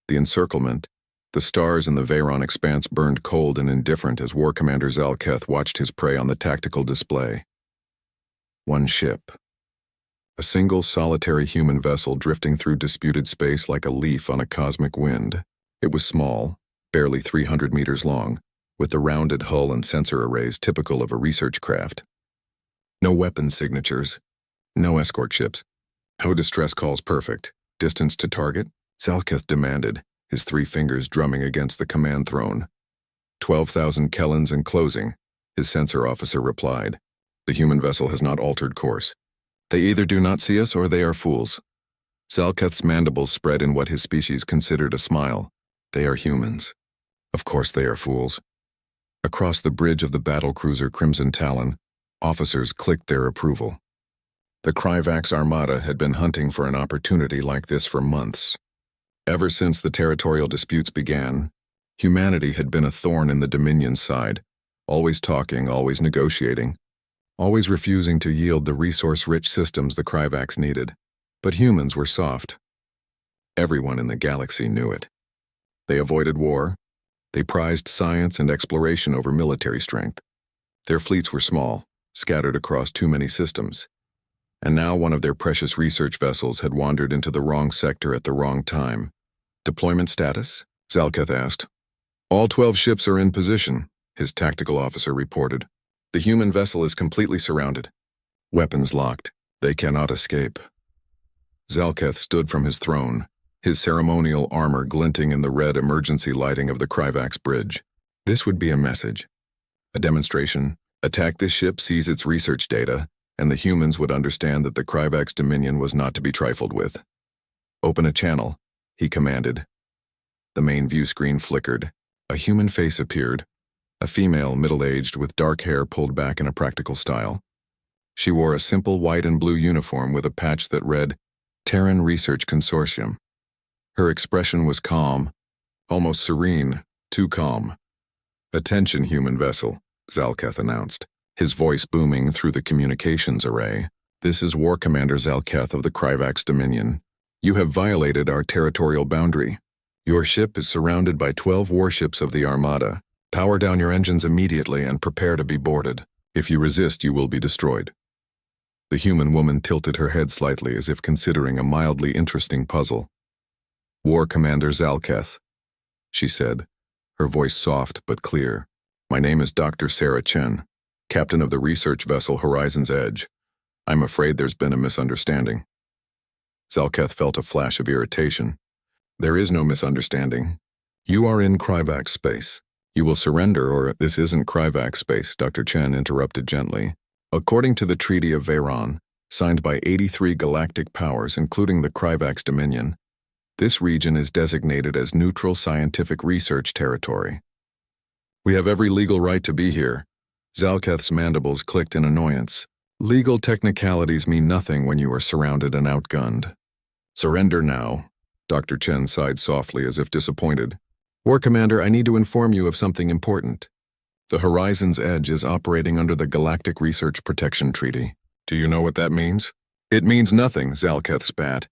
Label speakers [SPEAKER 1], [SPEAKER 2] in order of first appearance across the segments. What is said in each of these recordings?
[SPEAKER 1] The encirclement, the stars in the Veyron expanse burned cold and indifferent as War Commander Zalketh watched his prey on the tactical display. One ship. A single solitary human vessel drifting through disputed space like a leaf on a cosmic wind. It was small, barely 300 meters long, with the rounded hull and sensor arrays typical of a research craft. No weapon signatures, no escort ships. No distress calls perfect. Distance to target? Zalketh demanded, his 3 fingers drumming against the command throne. 12,000 kelvins and closing, his sensor officer replied. The human vessel has not altered course. They either do not see us or they are fools. Zalketh's mandibles spread in what his species considered a smile. They are humans. Of course they are fools. Across the bridge of the battlecruiser Crimson Talon, officers clicked their approval. The Kryvax Armada had been hunting for an opportunity like this for months. Ever since the territorial disputes began, humanity had been a thorn in the Dominion's side, always talking, always negotiating, always refusing to yield the resource-rich systems the Kryvax needed. But humans were soft. Everyone in the galaxy knew it. They avoided war. They prized science and exploration over military strength. Their fleets were small, scattered across too many systems. And now one of their precious research vessels had wandered into the wrong sector at the wrong time. Deployment status? Zalketh asked. All 12 ships are in position, his tactical officer reported. The human vessel is completely surrounded. Weapons locked. They cannot escape. Zalketh stood from his throne, his ceremonial armor glinting in the red emergency lighting of the Kryvax bridge. This would be a message. A demonstration. Attack this ship, seize its research data, and the humans would understand that the Kryvax Dominion was not to be trifled with. Open a channel, he commanded. The main view screen flickered. A human face appeared, a female middle-aged with dark hair pulled back in a practical style. She wore a simple white and blue uniform with a patch that read, Terran Research Consortium. Her expression was calm, almost serene, too calm. Attention, human vessel, Zalketh announced, his voice booming through the communications array. This is War Commander Zalketh of the Kryvax Dominion. You have violated our territorial boundary. Your ship is surrounded by 12 warships of the Armada. Power down your engines immediately and prepare to be boarded. If you resist, you will be destroyed. The human woman tilted her head slightly as if considering a mildly interesting puzzle. War Commander Zalketh, she said, her voice soft but clear. My name is Dr. Sarah Chen, captain of the research vessel Horizon's Edge. I'm afraid there's been a misunderstanding. Zalketh felt a flash of irritation. There is no misunderstanding. You are in Kryvax space. You will surrender or this isn't Kryvax space, Dr. Chen interrupted gently. According to the Treaty of Veyron, signed by 83 galactic powers including the Kryvax Dominion, this region is designated as neutral scientific research territory. We have every legal right to be here. Zalketh's mandibles clicked in annoyance. Legal technicalities mean nothing when you are surrounded and outgunned. Surrender now. Dr. Chen sighed softly as if disappointed. War Commander, I need to inform you of something important. The Horizon's Edge is operating under the Galactic Research Protection Treaty. Do you know what that means? It means nothing, Zalketh spat.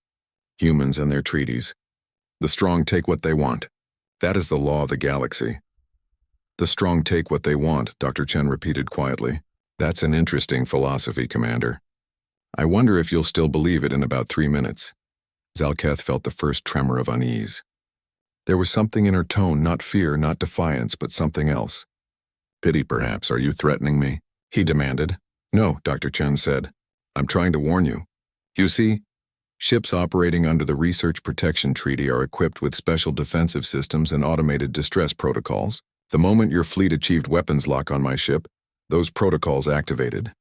[SPEAKER 1] Humans and their treaties. The strong take what they want. That is the law of the galaxy. The strong take what they want, Dr. Chen repeated quietly. That's an interesting philosophy, Commander. I wonder if you'll still believe it in about 3 minutes. Zalketh felt the first tremor of unease. There was something in her tone, not fear, not defiance, but something else. Pity, perhaps. Are you threatening me? He demanded. No, Dr. Chen said. I'm trying to warn you. You see, ships operating under the Research Protection Treaty are equipped with special defensive systems and automated distress protocols. The moment your fleet achieved weapons lock on my ship, those protocols activated.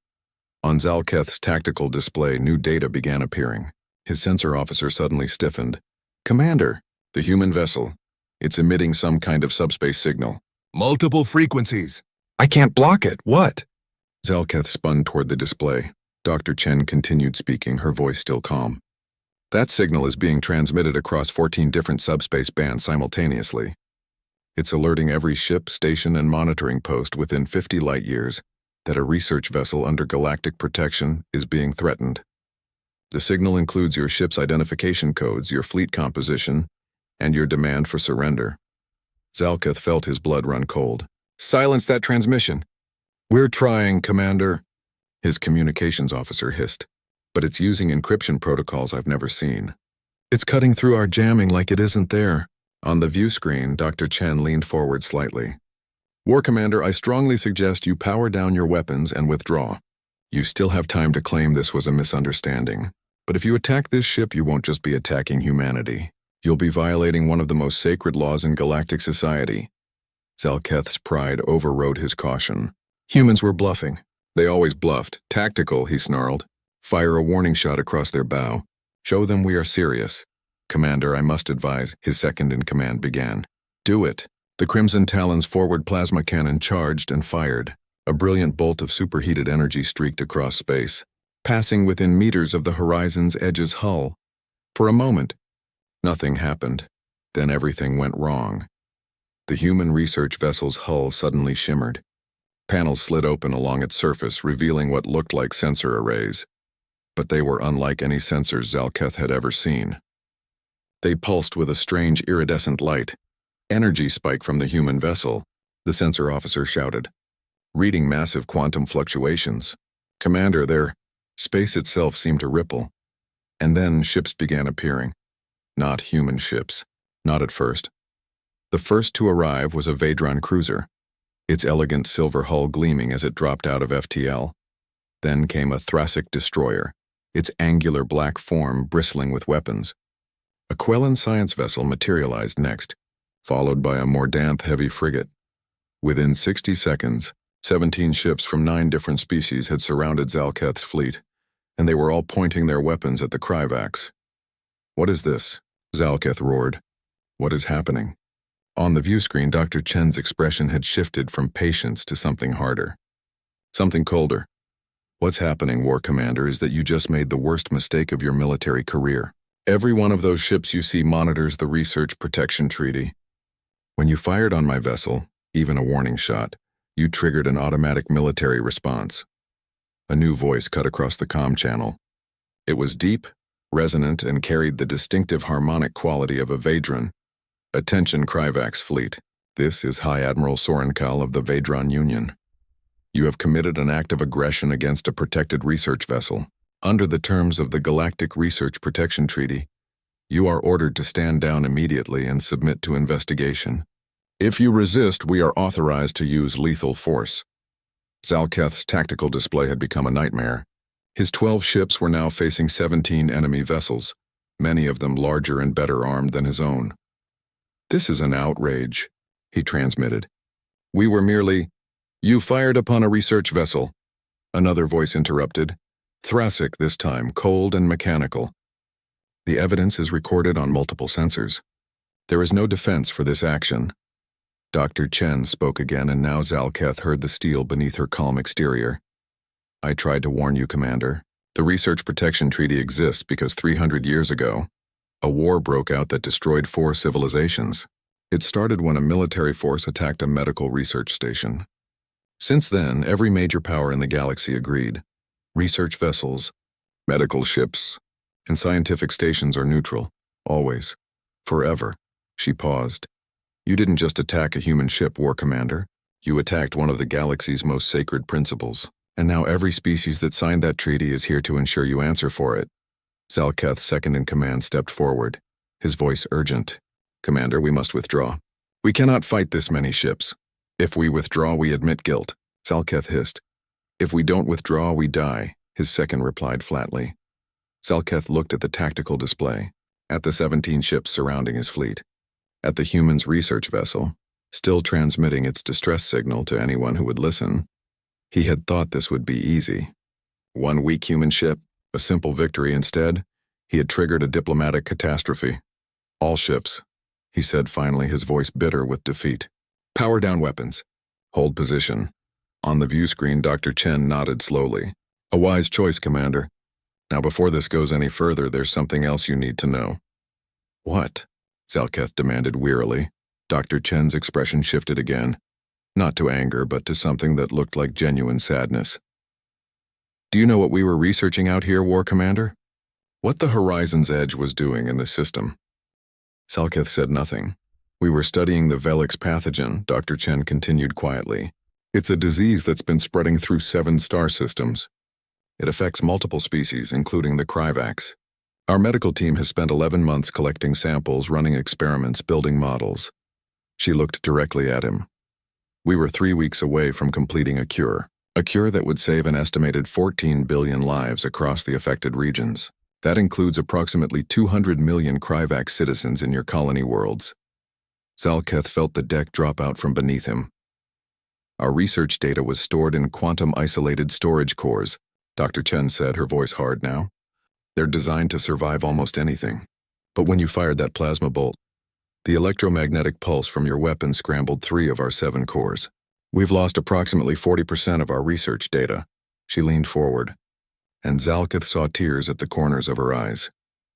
[SPEAKER 1] On Zalketh's tactical display, new data began appearing. His sensor officer suddenly stiffened. Commander, the human vessel. It's emitting some kind of subspace signal. Multiple frequencies. I can't block it. What? Zalketh spun toward the display. Dr. Chen continued speaking, her voice still calm. That signal is being transmitted across 14 different subspace bands simultaneously. It's alerting every ship, station, and monitoring post within 50 light-years that a research vessel under galactic protection is being threatened. The signal includes your ship's identification codes, your fleet composition, and your demand for surrender. Zalketh felt his blood run cold. Silence that transmission. We're trying, Commander, his communications officer hissed, but it's using encryption protocols I've never seen. It's cutting through our jamming like it isn't there. On the view screen, Dr. Chen leaned forward slightly. War Commander, I strongly suggest you power down your weapons and withdraw. You still have time to claim this was a misunderstanding. But if you attack this ship, you won't just be attacking humanity. You'll be violating one of the most sacred laws in galactic society. Zalketh's pride overrode his caution. Humans were bluffing. They always bluffed. Tactical, he snarled. Fire a warning shot across their bow. Show them we are serious. Commander, I must advise, his second-in-command began. Do it. The Crimson Talon's forward plasma cannon charged and fired. A brilliant bolt of superheated energy streaked across space, passing within meters of the horizon's edge's hull. For a moment, nothing happened. Then everything went wrong. The human research vessel's hull suddenly shimmered. Panels slid open along its surface, revealing what looked like sensor arrays. But they were unlike any sensors Zalketh had ever seen. They pulsed with a strange iridescent light. Energy spike from the human vessel, the sensor officer shouted, reading massive quantum fluctuations. Commander, their space itself seemed to ripple. And then ships began appearing. Not human ships. Not at first. The first to arrive was a Vedron cruiser, its elegant silver hull gleaming as it dropped out of FTL. Then came a Thracic destroyer, its angular black form bristling with weapons. A Quellan science vessel materialized next, followed by a Mordanth heavy frigate. Within 60 seconds, 17 ships from 9 different species had surrounded Zalketh's fleet, and they were all pointing their weapons at the Kryvax. What is this? Zalketh roared. What is happening? On the view screen, Dr. Chen's expression had shifted from patience to something harder. Something colder. What's happening, War Commander, is that you just made the worst mistake of your military career. Every one of those ships you see monitors the Research Protection Treaty. When you fired on my vessel, even a warning shot, you triggered an automatic military response. A new voice cut across the comm channel. It was deep, resonant, and carried the distinctive harmonic quality of a Vedron. Attention, Kryvax fleet. This is High Admiral Sorenkal of the Vedron Union. You have committed an act of aggression against a protected research vessel. Under the terms of the Galactic Research Protection Treaty, you are ordered to stand down immediately and submit to investigation. If you resist, we are authorized to use lethal force. Zalketh's tactical display had become a nightmare. His 12 ships were now facing 17 enemy vessels, many of them larger and better armed than his own. This is an outrage, he transmitted. We were merely... You fired upon a research vessel. Another voice interrupted. Thracic this time, cold and mechanical. The evidence is recorded on multiple sensors. There is no defense for this action. Dr. Chen spoke again, and now Zalketh heard the steel beneath her calm exterior. I tried to warn you, Commander. The Research Protection Treaty exists because 300 years ago, a war broke out that destroyed 4 civilizations. It started when a military force attacked a medical research station. Since then, every major power in the galaxy agreed. Research vessels, medical ships, and scientific stations are neutral, always, forever. She paused. You didn't just attack a human ship, War Commander. You attacked one of the galaxy's most sacred principles. And now every species that signed that treaty is here to ensure you answer for it. Zalketh's second-in-command stepped forward, his voice urgent. Commander, we must withdraw. We cannot fight this many ships. If we withdraw, we admit guilt, Zalketh hissed. If we don't withdraw, we die, his second replied flatly. Zalketh looked at the tactical display, at the 17 ships surrounding his fleet, at the human's research vessel, still transmitting its distress signal to anyone who would listen. He had thought this would be easy. One weak human ship, a simple victory instead. He had triggered a diplomatic catastrophe. All ships, he said finally, his voice bitter with defeat. Power down weapons. Hold position. On the view screen, Dr. Chen nodded slowly. A wise choice, Commander. Now before this goes any further, there's something else you need to know. What? Zalketh demanded wearily. Dr. Chen's expression shifted again. Not to anger, but to something that looked like genuine sadness. Do you know what we were researching out here, War Commander? What the Horizon's Edge was doing in the system. Zalketh said nothing. We were studying the Velix pathogen, Dr. Chen continued quietly. It's a disease that's been spreading through 7 star systems. It affects multiple species, including the Kryvax. Our medical team has spent 11 months collecting samples, running experiments, building models. She looked directly at him. We were 3 weeks away from completing a cure that would save an estimated 14 billion lives across the affected regions. That includes approximately 200 million Kryvax citizens in your colony worlds. Zalketh felt the deck drop out from beneath him. Our research data was stored in quantum-isolated storage cores, Dr. Chen said, her voice hard now. They're designed to survive almost anything. But when you fired that plasma bolt, the electromagnetic pulse from your weapon scrambled 3 of our 7 cores. We've lost approximately 40% of our research data. She leaned forward, and Zalketh saw tears at the corners of her eyes.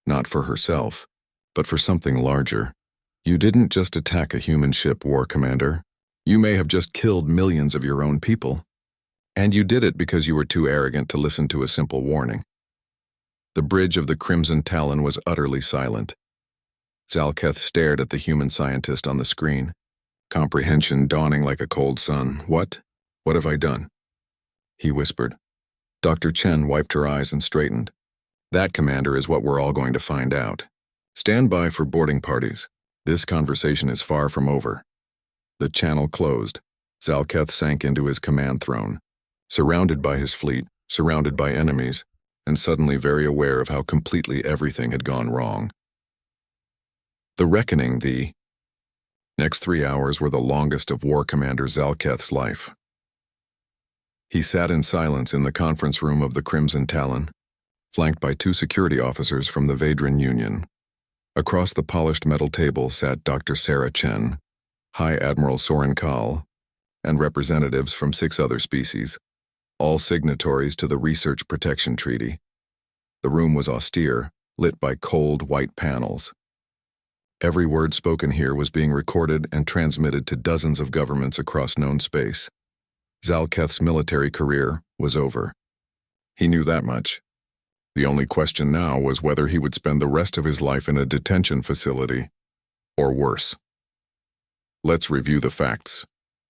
[SPEAKER 1] Not for herself, but for something larger. You didn't just attack a human ship, War Commander. You may have just killed millions of your own people. And you did it because you were too arrogant to listen to a simple warning. The bridge of the Crimson Talon was utterly silent. Zalketh stared at the human scientist on the screen, comprehension dawning like a cold sun. What? What have I done? He whispered. Dr. Chen wiped her eyes and straightened. That, Commander, is what we're all going to find out. Stand by for boarding parties. This conversation is far from over. The channel closed. Zalketh sank into his command throne, surrounded by his fleet, surrounded by enemies, and suddenly very aware of how completely everything had gone wrong. The reckoning, the next 3 hours were the longest of War Commander Zalketh's life. He sat in silence in the conference room of the Crimson Talon, flanked by 2 security officers from the Vadran Union. Across the polished metal table sat Dr. Sarah Chen, High Admiral Soren Kahl, and representatives from 6 other species, all signatories to the Research Protection Treaty. The room was austere, lit by cold white panels. Every word spoken here was being recorded and transmitted to dozens of governments across known space. Zalketh's military career was over. He knew that much. The only question now was whether he would spend the rest of his life in a detention facility, or worse. Let's review the facts.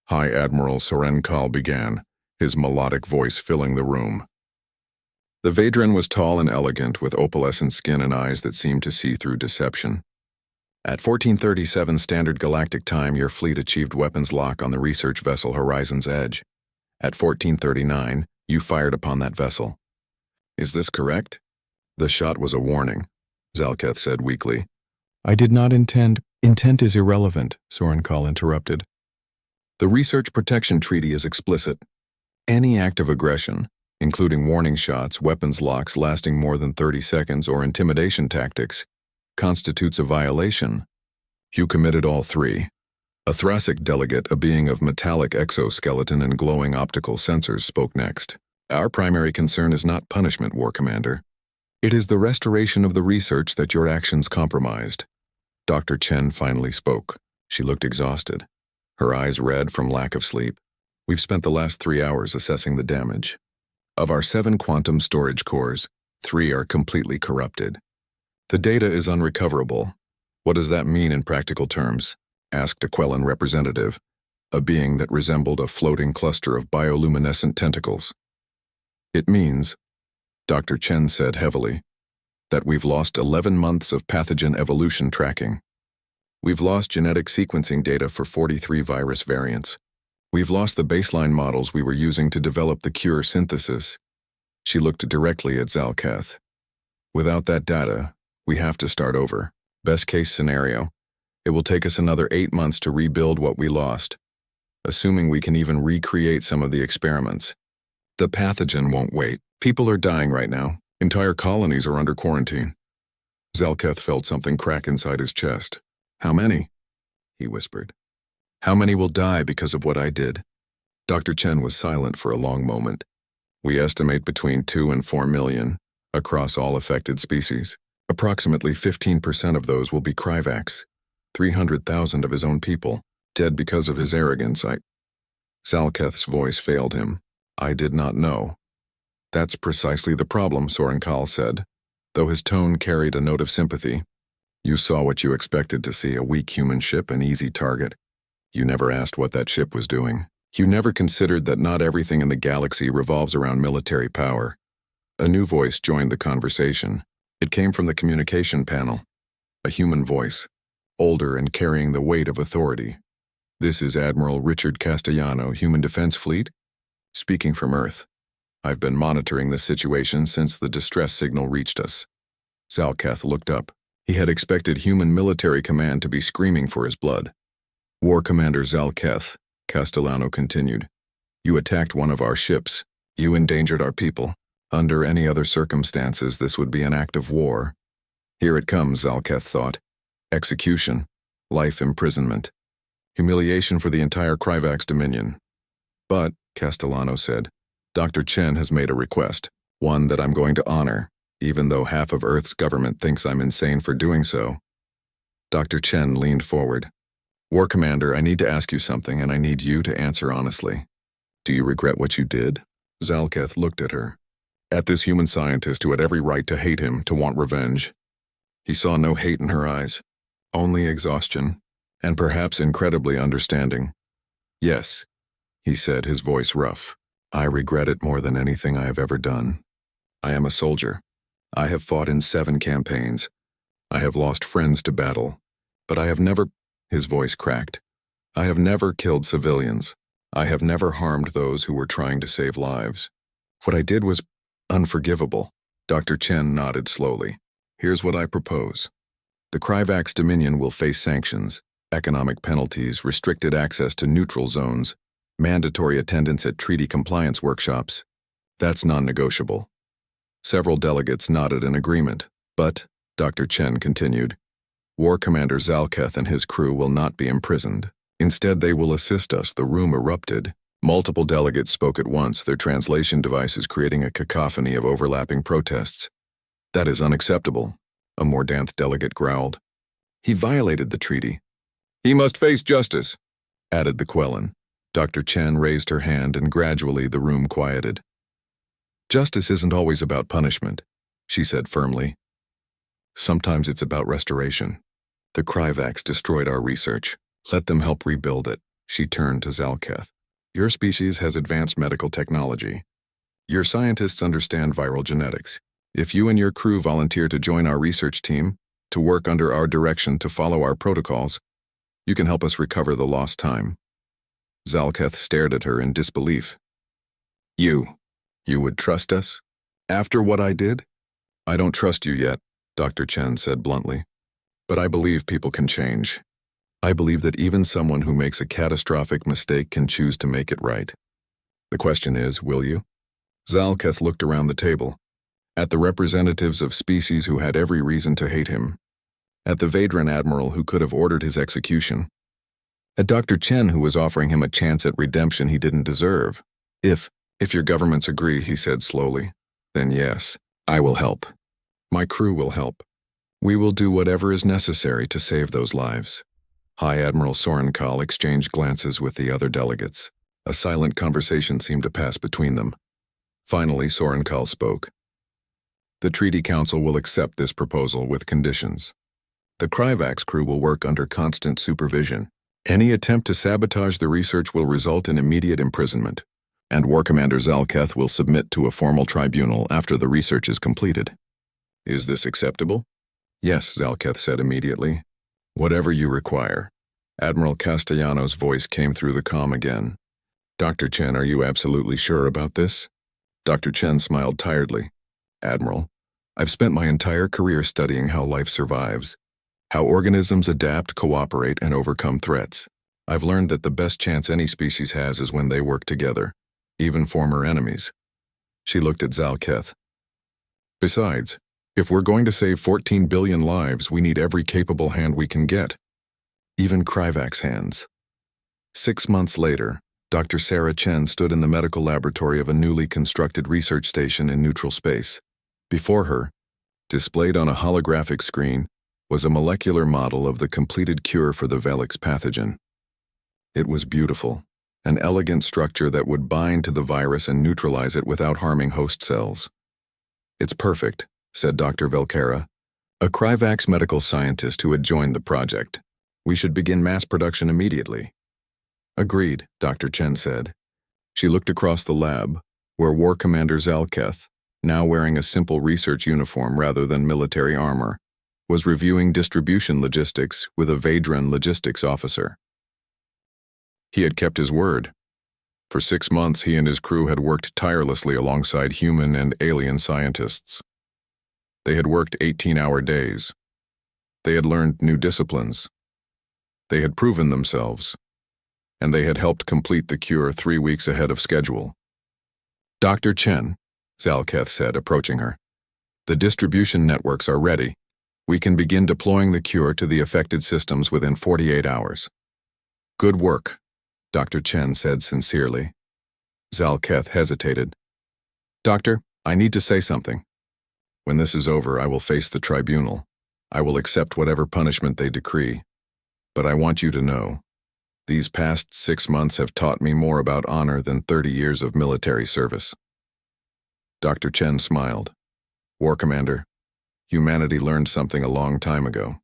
[SPEAKER 1] High Admiral Soren Kahl began, his melodic voice filling the room. The Vadran was tall and elegant, with opalescent skin and eyes that seemed to see through deception. At 1437 Standard Galactic Time, your fleet achieved weapons lock on the research vessel Horizon's Edge. At 1439, you fired upon that vessel. Is this correct? The shot was a warning, Zalketh said weakly. I did not intend. Intent is irrelevant, Soren Kahl interrupted. The Research Protection Treaty is explicit. Any act of aggression, including warning shots, weapons locks lasting more than 30 seconds, or intimidation tactics, constitutes a violation. You committed all 3. A thoracic delegate, a being of metallic exoskeleton and glowing optical sensors, spoke next. Our primary concern is not punishment, War Commander. It is the restoration of the research that your actions compromised. Dr. Chen finally spoke. She looked exhausted, her eyes red from lack of sleep. We've spent the last 3 hours assessing the damage. Of our 7 quantum storage cores, 3 are completely corrupted. The data is unrecoverable. What does that mean in practical terms? Asked a Quellan representative, a being that resembled a floating cluster of bioluminescent tentacles. It means, Dr. Chen said heavily, that we've lost 11 months of pathogen evolution tracking. We've lost genetic sequencing data for 43 virus variants. We've lost the baseline models we were using to develop the cure synthesis. She looked directly at Zalketh. Without that data, we have to start over. Best case scenario, it will take us another 8 months to rebuild what we lost, assuming we can even recreate some of the experiments. The pathogen won't wait. People are dying right now. Entire colonies are under quarantine. Zalketh felt something crack inside his chest. How many? He whispered. How many will die because of what I did? Dr. Chen was silent for a long moment. We estimate between 2 and 4 million, across all affected species. Approximately 15% of those will be Kryvax. 300,000 of his own people, dead because of his arrogance. Zalketh's voice failed him. I did not know. That's precisely the problem, Soren Kahl said, though his tone carried a note of sympathy. You saw what you expected to see, a weak human ship, an easy target. You never asked what that ship was doing. You never considered that not everything in the galaxy revolves around military power. A new voice joined the conversation. It came from the communication panel. A human voice, older and carrying the weight of authority. "This is Admiral Richard Castellano, Human Defense Fleet, speaking from Earth. I've been monitoring the situation since the distress signal reached us." Zalketh looked up. He had expected human military command to be screaming for his blood. "War Commander Zalketh," Castellano continued, "you attacked one of our ships. You endangered our people. Under any other circumstances, this would be an act of war. Here it comes, Zalketh thought. Execution, life imprisonment, humiliation for the entire Kryvax Dominion. But, Castellano said, Dr. Chen has made a request, one that I'm going to honor, even though half of Earth's government thinks I'm insane for doing so." Dr. Chen leaned forward. "War Commander, I need to ask you something, and I need you to answer honestly. Do you regret what you did?" Zalketh looked at her. At this human scientist who had every right to hate him, to want revenge. He saw no hate in her eyes, only exhaustion, and perhaps incredibly understanding. "Yes," he said, his voice rough. "I regret it more than anything I have ever done. I am a soldier. I have fought in 7 campaigns. I have lost friends to battle, but I have never—" His voice cracked. "I have never killed civilians. I have never harmed those who were trying to save lives. What I did was unforgivable." Dr. Chen nodded slowly. "Here's what I propose. The Kryvax Dominion will face sanctions, economic penalties, restricted access to neutral zones, mandatory attendance at treaty compliance workshops. That's non-negotiable." Several delegates nodded in agreement, but, Dr. Chen continued, "War Commander Zalketh and his crew will not be imprisoned. Instead, they will assist us." The room erupted. Multiple delegates spoke at once, their translation devices creating a cacophony of overlapping protests. "That is unacceptable," a Mordanth delegate growled. "He violated the treaty." "He must face justice," added the Quellan. Dr. Chen raised her hand and gradually the room quieted. "Justice isn't always about punishment," she said firmly. "Sometimes it's about restoration. The Kryvax destroyed our research. Let them help rebuild it." She turned to Zalketh. "Your species has advanced medical technology. Your scientists understand viral genetics. If you and your crew volunteer to join our research team, to work under our direction, to follow our protocols, you can help us recover the lost time." Zalketh stared at her in disbelief. You would trust us? After what I did?" "I don't trust you yet," Dr. Chen said bluntly. "But I believe people can change. I believe that even someone who makes a catastrophic mistake can choose to make it right. The question is, will you?" Zalketh looked around the table, at the representatives of species who had every reason to hate him, at the Vedran admiral who could have ordered his execution, at Dr. Chen who was offering him a chance at redemption he didn't deserve. If your governments agree," he said slowly, "then yes, I will help. My crew will help. We will do whatever is necessary to save those lives." High Admiral Sorenkal exchanged glances with the other delegates. A silent conversation seemed to pass between them. Finally, Sorenkal spoke. "The Treaty Council will accept this proposal with conditions. The Kryvax crew will work under constant supervision. Any attempt to sabotage the research will result in immediate imprisonment, and War Commander Zalketh will submit to a formal tribunal after the research is completed." "Is this acceptable?" "Yes," Zalketh said immediately. "Whatever you require." Admiral Castellano's voice came through the comm again. "Dr. Chen, are you absolutely sure about this?" Dr. Chen smiled tiredly. "Admiral, I've spent my entire career studying how life survives, how organisms adapt, cooperate, and overcome threats. I've learned that the best chance any species has is when they work together, even former enemies." She looked at Zalketh. "Besides, if we're going to save 14 billion lives, we need every capable hand we can get, even Kryvax hands." 6 months later, Dr. Sarah Chen stood in the medical laboratory of a newly constructed research station in neutral space. Before her, displayed on a holographic screen, was a molecular model of the completed cure for the Velix pathogen. It was beautiful, an elegant structure that would bind to the virus and neutralize it without harming host cells. "It's perfect," said Dr. Velkera. A Kryvax medical scientist who had joined the project. We should begin mass production immediately. Agreed, Dr. Chen said. She looked across the lab, where War Commander Zalketh, now wearing a simple research uniform rather than military armor, was reviewing distribution logistics with a Vadran logistics officer. He had kept his word. For 6 months, he and his crew had worked tirelessly alongside human and alien scientists. They had worked 18-hour days. They had learned new disciplines. They had proven themselves. And they had helped complete the cure 3 weeks ahead of schedule. Dr. Chen, Zalketh said, approaching her, the distribution networks are ready. We can begin deploying the cure to the affected systems within 48 hours. Good work, Dr. Chen said sincerely. Zalketh hesitated. Doctor, I need to say something. When this is over, I will face the tribunal. I will accept whatever punishment they decree. But I want you to know, these past 6 months have taught me more about honor than 30 years of military service. Dr. Chen smiled. War Commander, humanity learned something a long time ago.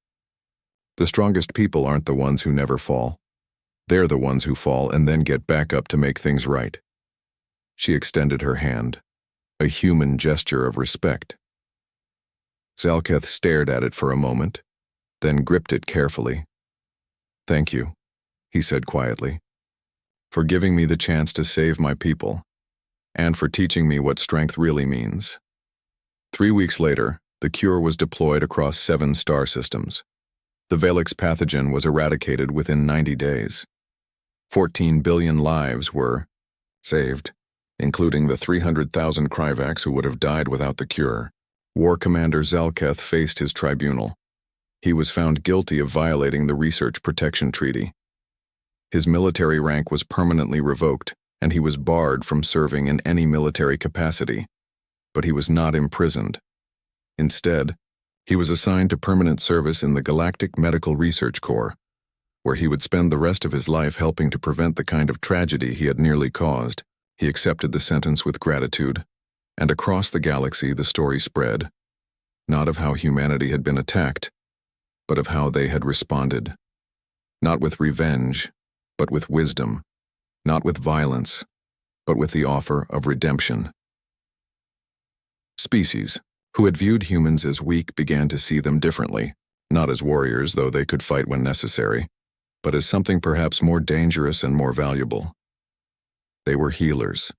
[SPEAKER 1] The strongest people aren't the ones who never fall. They're the ones who fall and then get back up to make things right. She extended her hand, a human gesture of respect. Zalketh stared at it for a moment, then gripped it carefully. Thank you, he said quietly, for giving me the chance to save my people, and for teaching me what strength really means. 3 weeks later, the cure was deployed across 7 star systems. The Valix pathogen was eradicated within 90 days. 14 billion lives were saved, including the 300,000 Kryvax who would have died without the cure. War Commander Zalketh faced his tribunal. He was found guilty of violating the Research Protection Treaty. His military rank was permanently revoked, and he was barred from serving in any military capacity. But he was not imprisoned. Instead, he was assigned to permanent service in the Galactic Medical Research Corps, where he would spend the rest of his life helping to prevent the kind of tragedy he had nearly caused. He accepted the sentence with gratitude, and across the galaxy the story spread, not of how humanity had been attacked, but of how they had responded. Not with revenge, but with wisdom. Not with violence, but with the offer of redemption. Species, who had viewed humans as weak, began to see them differently, not as warriors, though they could fight when necessary, but as something perhaps more dangerous and more valuable. They were healers,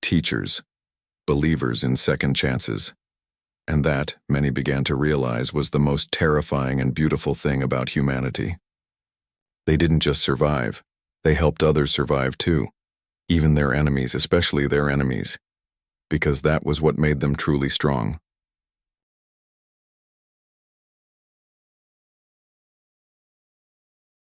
[SPEAKER 1] teachers, believers in second chances. And that, many began to realize, was the most terrifying and beautiful thing about humanity. They didn't just survive, they helped others survive too, even their enemies, especially their enemies, because that was what made them truly strong.